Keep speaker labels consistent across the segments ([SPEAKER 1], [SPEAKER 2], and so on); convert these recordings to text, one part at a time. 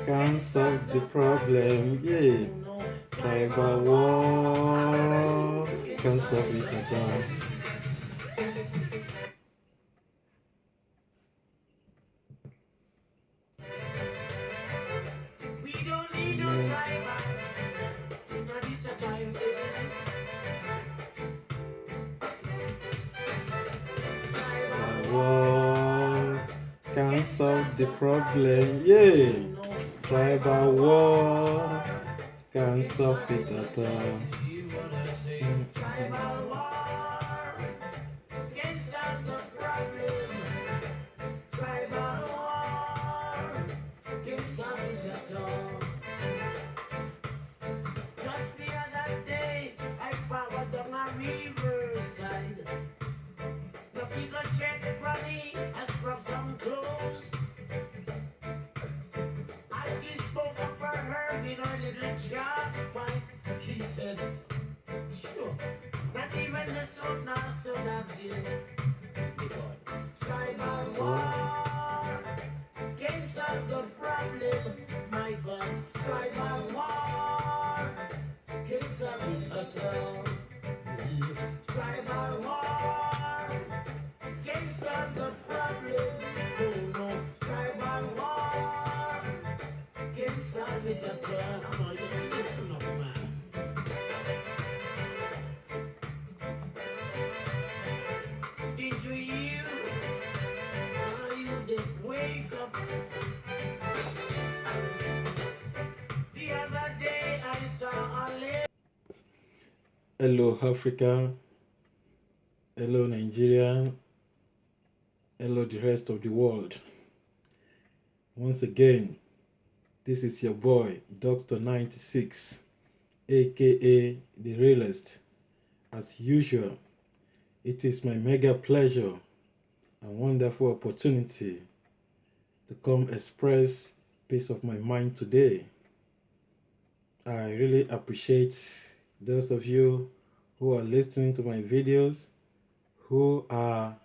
[SPEAKER 1] Can't solve the problem, yeah. Tribal war can't solve it at all. We don't need no tribal. War can't solve the problem, yeah. Tribal war can't solve it at all. Tribal war can't solve the problem. Tribal war can't solve it at all. Just the other day, I followed down a riverside. The people check money, I scrub some clothes. As she spoke up for her in her little shop pipe, she said, sure, not even the sun nor sun again. Because tribal war can't solve the problem. My God, tribal war can't solve it at all. Tribal war can't solve the problem. Oh no, tribal war can't solve it at all. I'm not gonna listen up, man. Into you, are you did wake up? The other day I saw a lady. Hello Africa, hello Nigeria, hello the rest of the world. Once again, this is your boy Dr. 96, aka the realist. As usual, it is my mega pleasure and wonderful opportunity to come express piece of my mind today. I really appreciate those of you who are listening to my videos, who are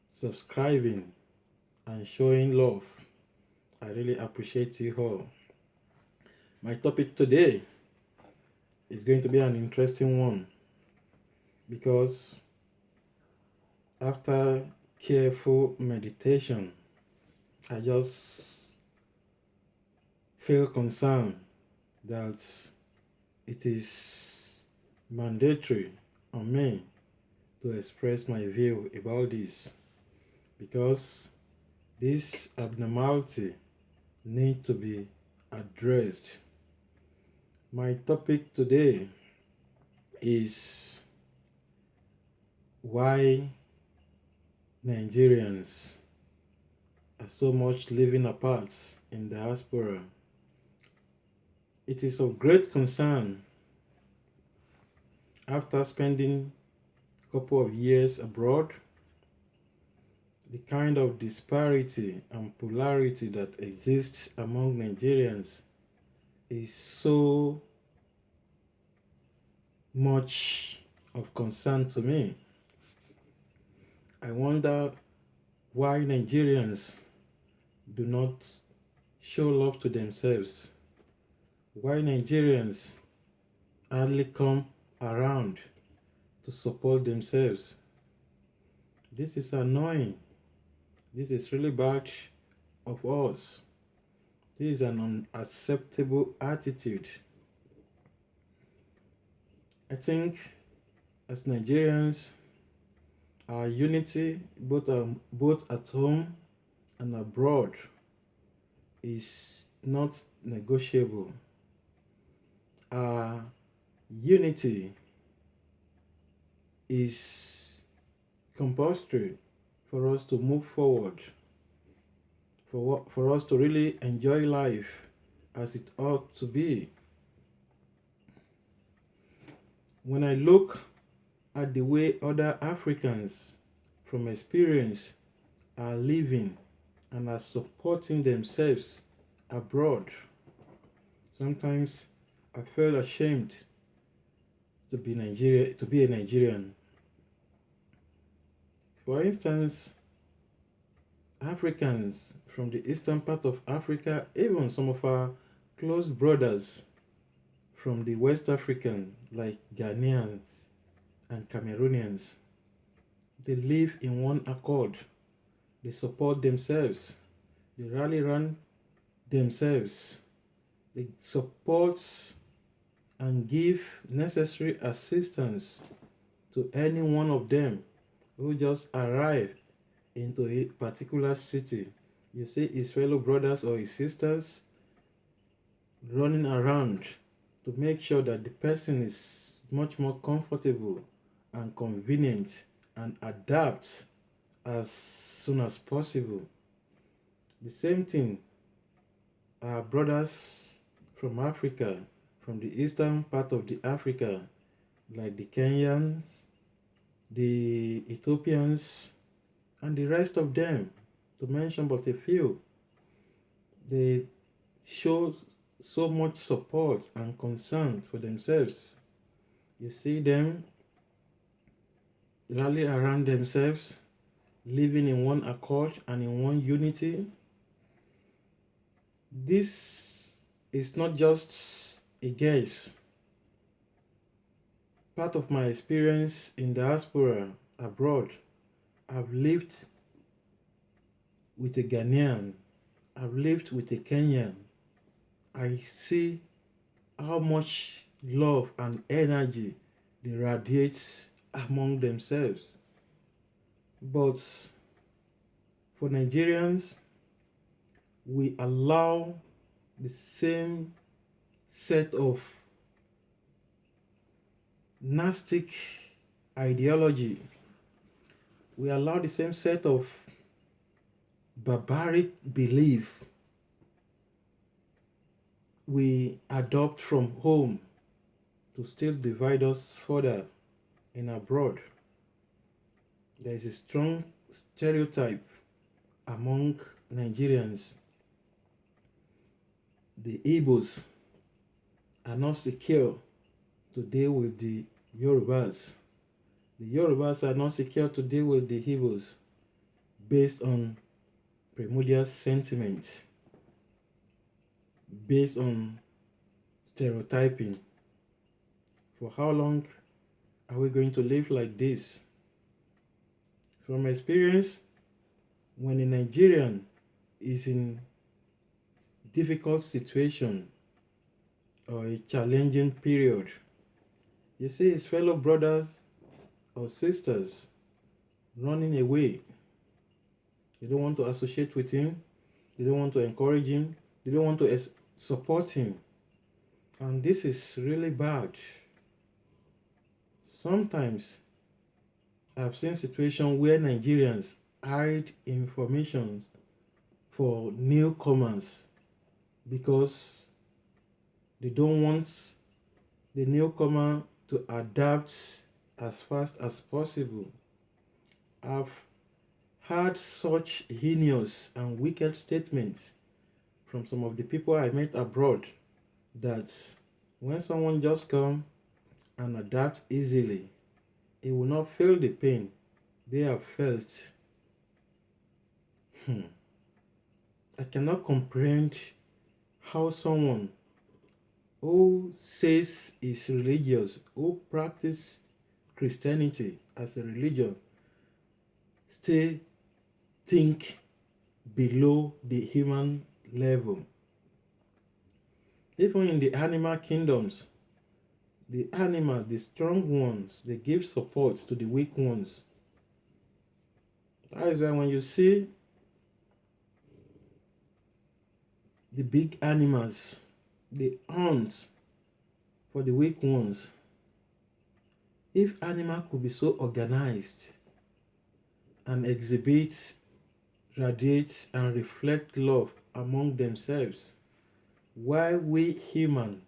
[SPEAKER 1] subscribing and showing love. I really appreciate you all. My topic today is going to be an interesting one because after careful meditation, I just feel concerned that it is mandatory on me to express my view about this, because this abnormality need to be addressed. My topic today is why Nigerians are so much living apart in diaspora. It is of great concern after spending a couple of years abroad. The kind of disparity and polarity that exists among Nigerians is so much of concern to me. I wonder why Nigerians do not show love to themselves, why Nigerians hardly come around to support themselves. This is annoying. This is really bad of us. This is an unacceptable attitude. I think as Nigerians, our unity both at home and abroad is not negotiable. Our unity is compulsory for us to move forward, for us to really enjoy life as it ought to be. When I look at the way other Africans from experience are living and are supporting themselves abroad, sometimes I feel ashamed to be a Nigerian. For instance, Africans from the eastern part of Africa, even some of our close brothers from the West African, like Ghanaians and Cameroonians, they live in one accord. They support themselves. They rally around themselves. They support and give necessary assistance to any one of them who just arrive into a particular city. You see his fellow brothers or his sisters running around to make sure that the person is much more comfortable and convenient and adapt as soon as possible. The same thing, our brothers from Africa, from the eastern part of the Africa, like the Kenyans, the Ethiopians, and the rest of them, to mention but a few, they show so much support and concern for themselves. You see them rally around themselves, living in one accord and in one unity. This is not just a guess. Part of my experience in diaspora abroad, I've lived with a Ghanaian, I've lived with a Kenyan. I see how much love and energy they radiate among themselves. But for Nigerians, we allow the same set of Gnostic ideology. We allow the same set of barbaric belief we adopt from home to still divide us further in abroad. There is a strong stereotype among Nigerians. The Igbos are not secure to deal with the Yorubas. The Yorubas are not secure to deal with the Igbos based on primordial sentiment, based on stereotyping. For how long are we going to live like this? From experience, when a Nigerian is in difficult situation or a challenging period, you see his fellow brothers or sisters running away. They don't want to associate with him. They don't want to encourage him. They don't want to support him. And this is really bad. Sometimes I've seen situations where Nigerians hide information for newcomers because they don't want the newcomer to adapt as fast as possible. I've heard such heinous and wicked statements from some of the people I met abroad that when someone just come and adapt easily, he will not feel the pain they have felt. I cannot comprehend how someone who says is religious, who practice Christianity as a religion, still think below the human level. Even in the animal kingdoms, the animals, the strong ones, they give support to the weak ones. That is why when you see the big animals, they hunt for the weak ones. If animal could be so organized and exhibit, radiate, and reflect love among themselves, why we human,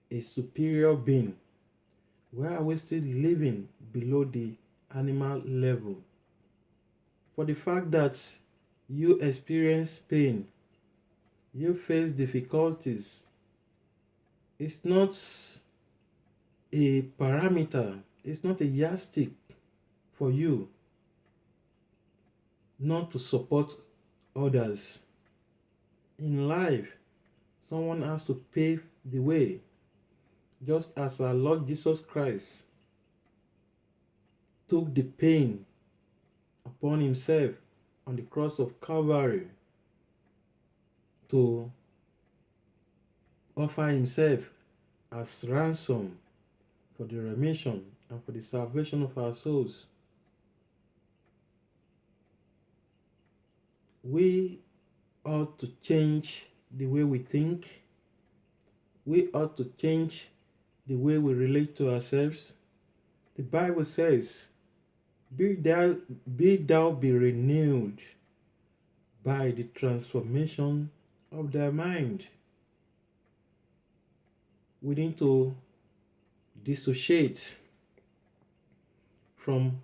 [SPEAKER 1] a superior being, why are we still living below the animal level? For the fact that you experience pain, you face difficulties, it's not a parameter, it's not a yardstick for you not to support others. In life, someone has to pave the way, just as our Lord Jesus Christ took the pain upon himself on the cross of Calvary to offer himself as ransom for the remission and for the salvation of our souls. We ought to change the way we think. We ought to change the way we relate to ourselves. The Bible says, be thou be renewed by the transformation of thy mind. We need to dissociate from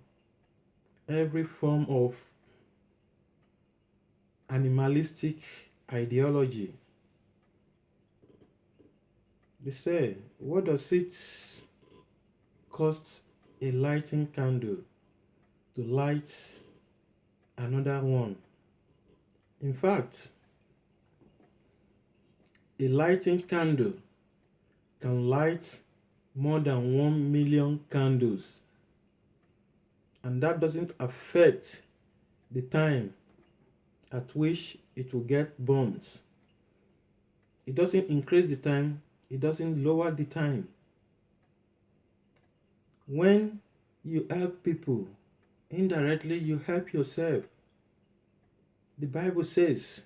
[SPEAKER 1] every form of animalistic ideology. They say, what does it cost a lighting candle to light another one? In fact, a lighting candle can light more than 1 million candles, and that doesn't affect the time at which it will get burnt. It doesn't increase the time, it doesn't lower the time. When you help people, indirectly you help yourself. The Bible says,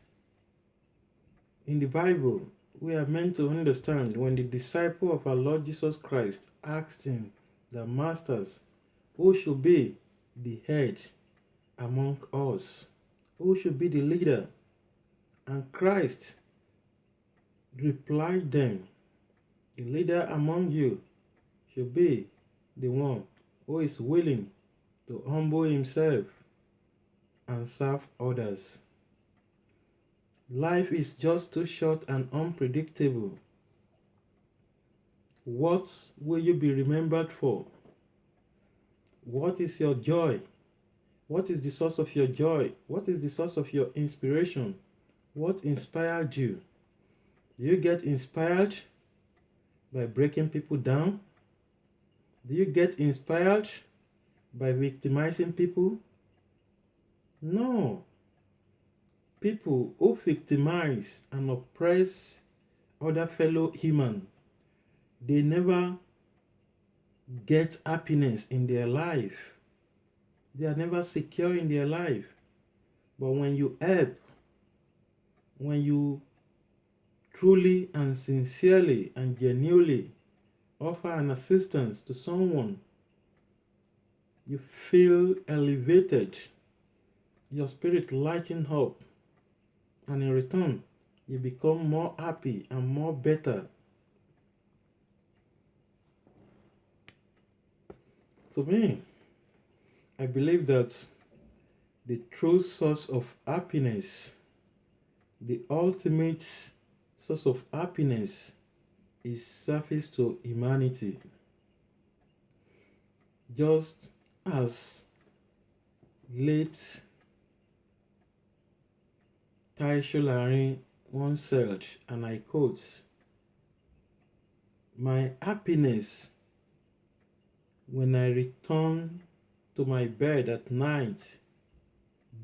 [SPEAKER 1] in the Bible, we are meant to understand when the disciple of our Lord Jesus Christ asked him, the masters, who should be the head among us? Who should be the leader? And Christ replied them, the leader among you should be the one who is willing to humble himself and serve others. Life is just too short and unpredictable. What will you be remembered for? What is your joy? What is the source of your joy? What is the source of your inspiration? What inspired you? Do you get inspired by breaking people down? Do you get inspired by victimizing people? No. People who victimize and oppress other fellow humans, they never get happiness in their life. They are never secure in their life. But when you help, when you truly and sincerely and genuinely offer an assistance to someone, you feel elevated, your spirit lighting up, and in return, you become more happy and more better. To me, I believe that the true source of happiness, the ultimate source of happiness, is service to humanity. Just as late Taisho Larin once said, and I quote, "My happiness when I return to my bed at night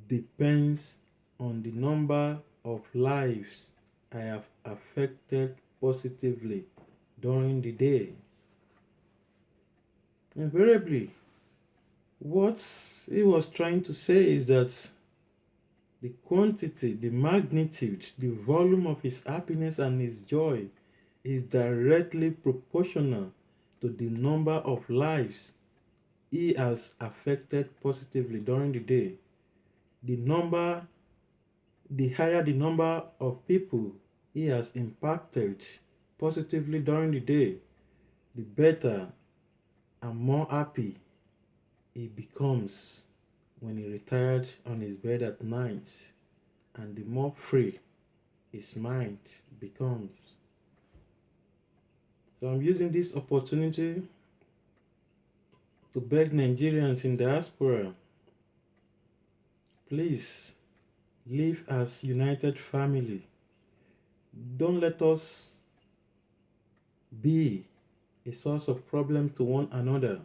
[SPEAKER 1] depends on the number of lives I have affected positively during the day." Invariably, what he was trying to say is that the quantity, the magnitude, the volume of his happiness and his joy is directly proportional to the number of lives he has affected positively during the day. The higher the number of people he has impacted positively during the day, the better and more happy he becomes when he retired on his bed at night, and the more free his mind becomes. So I'm using this opportunity to beg Nigerians in diaspora, please live as united family. Don't let us be a source of problem to one another.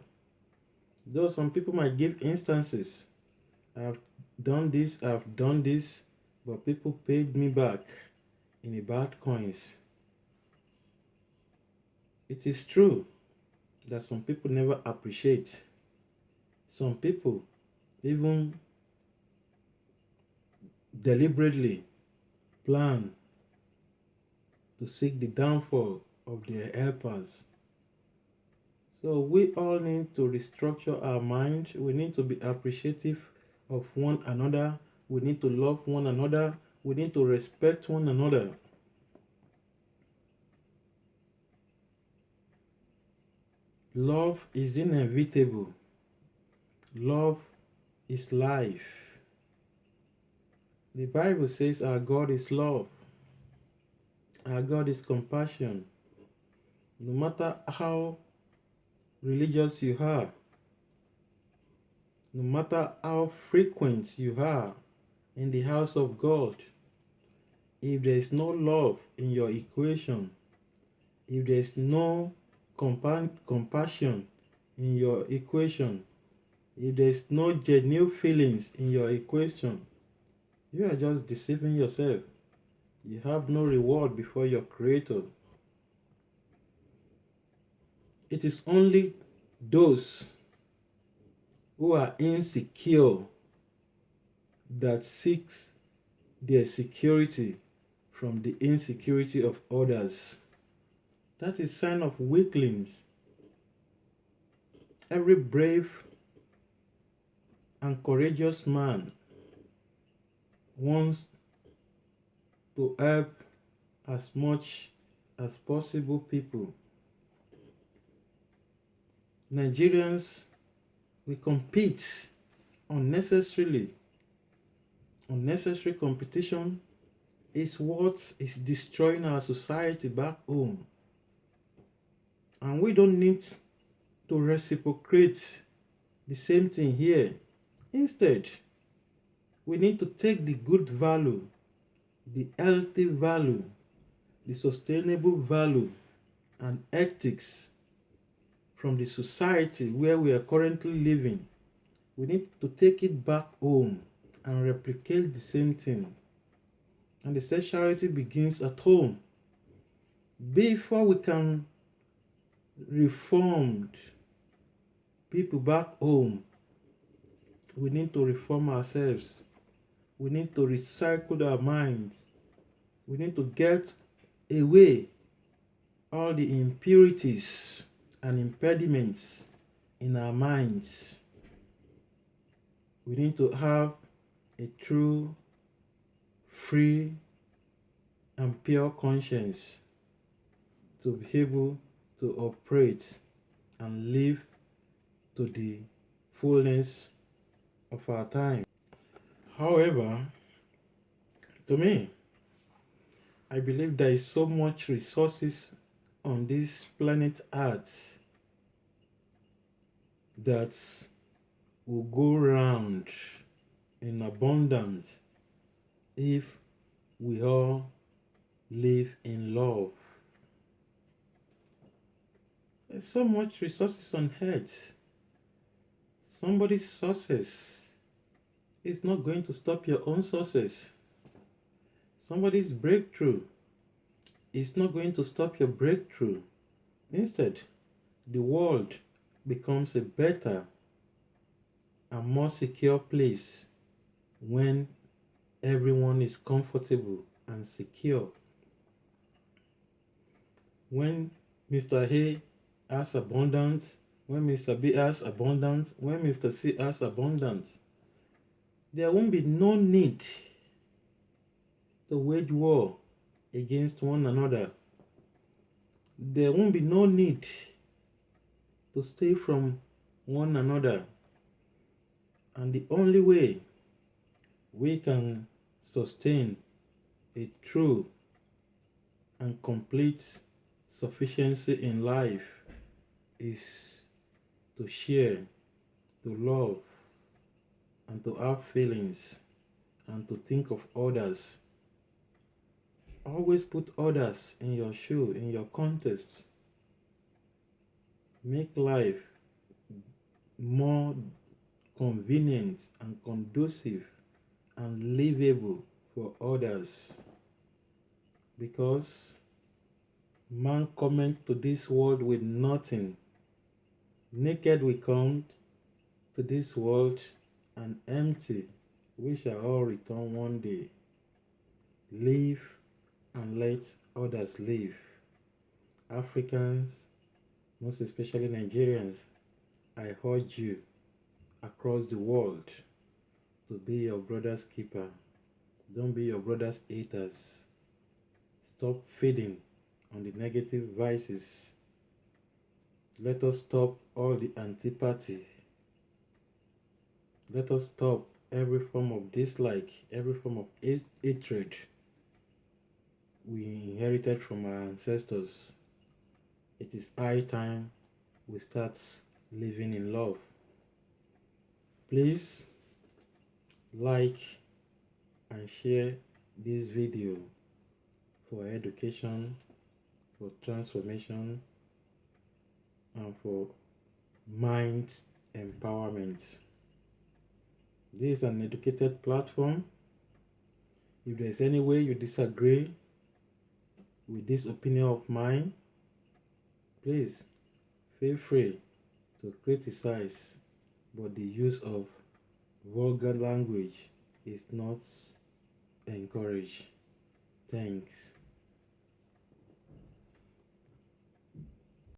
[SPEAKER 1] Though some people might give instances, I've done this, but people paid me back in a bad coins. It is true that some people never appreciate. Some people even deliberately plan to seek the downfall of their helpers. So we all need to restructure our mind. We need to be appreciative of one another. We need to love one another. We need to respect one another. Love is inevitable. Love is life. The Bible says our God is love. Our God is compassion. No matter how religious you are, no matter how frequent you are in the house of God, if there is no love in your equation, if there is no compassion in your equation, if there is no genuine feelings in your equation, you are just deceiving yourself. You have no reward before your Creator. It is only those who are insecure that seeks their security from the insecurity of others. That is sign of weaklings. Every brave and courageous man wants to help as much as possible people. Nigerians, we compete unnecessarily. Unnecessary competition is what is destroying our society back home. And we don't need to reciprocate the same thing here. Instead, we need to take the good value, the healthy value, the sustainable value, and ethics from the society where we are currently living. We need to take it back home and replicate the same thing. And the said charity begins at home. Before we can reform people back home, we need to reform ourselves. We need to recycle our minds. We need to get away all the impurities and impediments in our minds. We need to have a true, free, and pure conscience to be able to operate and live to the fullness of our time. However, to me, I believe there is so much resources on this planet Earth that will go round in abundance if we all live in love. There's so much resources on earth. Somebody's success is not going to stop your own success. Somebody's breakthrough is not going to stop your breakthrough. Instead, the world becomes a better and more secure place when everyone is comfortable and secure. When Mr. A has abundance, when Mr. B has abundance, when Mr. C has abundance, there won't be no need to wage war against one another. There won't be no need to stay from one another. And the only way we can sustain a true and complete sufficiency in life is to share to love and to have feelings and to think of others. Always put others in your shoe, in your context. Make life more convenient and conducive and livable for others, because man cometh to this world with nothing. Naked we come to this world, and empty we shall all return one day. Live and let others live. Africans, most especially Nigerians, I urge you across the world to be your brother's keeper. Don't be your brother's haters. Stop feeding on the negative vices. Let us stop all the antipathy. Let us stop every form of dislike, every form of hatred we inherited from our ancestors. It is high time we start living in love. Please like and share this video for education, for transformation, and for mind empowerment. This is an educated platform. If there's any way you disagree with this opinion of mine, please feel free to criticize, but the use of vulgar language is not encouraged. Thanks.